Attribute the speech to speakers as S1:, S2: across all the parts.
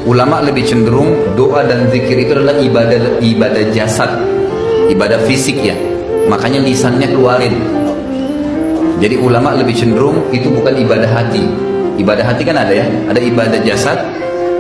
S1: ulama lebih cenderung doa dan zikir itu adalah ibadah jasad, ibadah fisik ya. Makanya lisannya keluarin. Jadi ulama lebih cenderung itu bukan ibadah hati. Ibadah hati kan ada ya, ada ibadah jasad,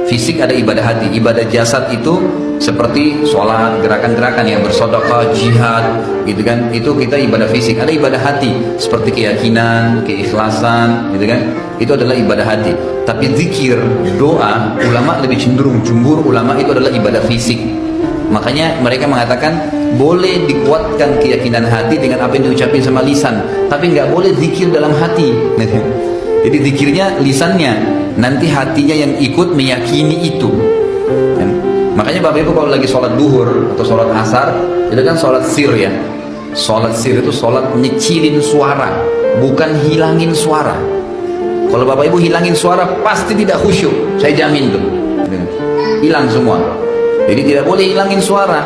S1: fisik ada ibadah hati. Ibadah jasad itu seperti sholat, gerakan-gerakan yang bersedekah, jihad, gitu kan. Itu kita ibadah fisik. Ada ibadah hati seperti keyakinan, keikhlasan, gitu kan. Itu adalah ibadah hati. Tapi zikir, doa, ulama lebih cenderung, jumhur ulama itu adalah ibadah fisik. Makanya mereka mengatakan boleh dikuatkan keyakinan hati dengan apa yang diucapin sama lisan, tapi nggak boleh zikir dalam hati. Jadi zikirnya lisannya, nanti hatinya yang ikut meyakini itu. Makanya Bapak Ibu kalau lagi sholat duhur atau sholat asar, itu kan sholat sir ya. Sholat sir itu sholat nyecilin suara, bukan hilangin suara. Kalau Bapak Ibu hilangin suara pasti tidak khusyuk, saya jamin tuh, hilang semua. Jadi tidak boleh hilangin suara,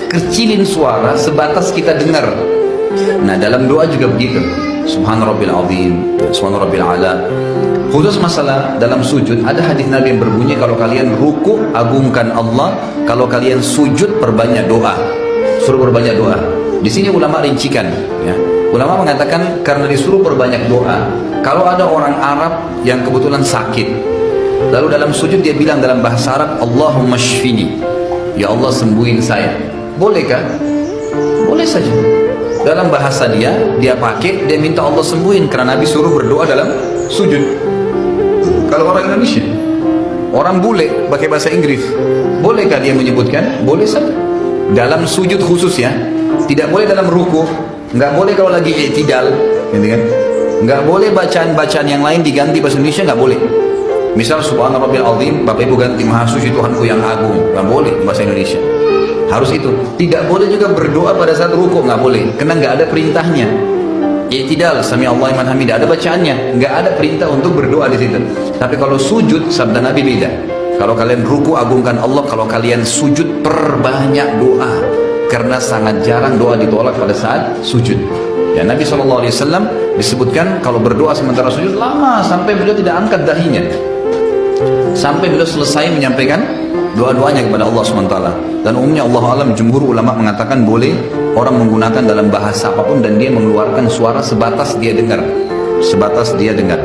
S1: kecilin suara sebatas kita dengar. Nah dalam doa juga begitu. Subhan rabbil azim, subhan rabbil ala. Khusus masalah dalam sujud, ada hadis Nabi yang berbunyi kalau kalian ruku agungkan Allah, kalau kalian sujud perbanyak doa. Suruh perbanyak doa. Di sini ulama rincikan ya. Ulama mengatakan karena disuruh perbanyak doa. Kalau ada orang Arab yang kebetulan sakit, lalu dalam sujud dia bilang dalam bahasa Arab, Allahumma shfini, ya Allah sembuhin saya. Bolehkah? Boleh saja. Dalam bahasa dia pakai, dia minta Allah sembuhin karena Nabi suruh berdoa dalam sujud. Kalau orang Indonesia, orang bule pakai bahasa Inggris, bolehkah dia menyebutkan? Boleh saja. Dalam sujud khusus ya, tidak boleh dalam ruku, nggak boleh kalau lagi i'tidal, gitu kan? Nggak boleh bacaan-bacaan yang lain diganti bahasa Indonesia, nggak boleh. Misal subhana rabbil azim, Bapak Ibu ganti maha suci Tuhanku yang agung, nggak boleh bahasa Indonesia. Harus itu. Tidak boleh juga berdoa pada saat ruku, nggak boleh, karena nggak ada perintahnya. I'tidal, sami Allah liman hamidah, ada bacaannya, nggak ada perintah untuk berdoa di situ. Tapi kalau sujud, sabda Nabi beda. Kalau kalian ruku agungkan Allah, kalau kalian sujud perbanyak doa, karena sangat jarang doa ditolak pada saat sujud. Ya Nabi SAW disebutkan kalau berdoa sementara sujud lama sampai beliau tidak angkat dahinya, sampai beliau selesai menyampaikan doa-doanya kepada Allah SWT. Dan umumnya Allah alam, jumhur ulama mengatakan boleh orang menggunakan dalam bahasa apapun dan dia mengeluarkan suara sebatas dia dengar, sebatas dia dengar.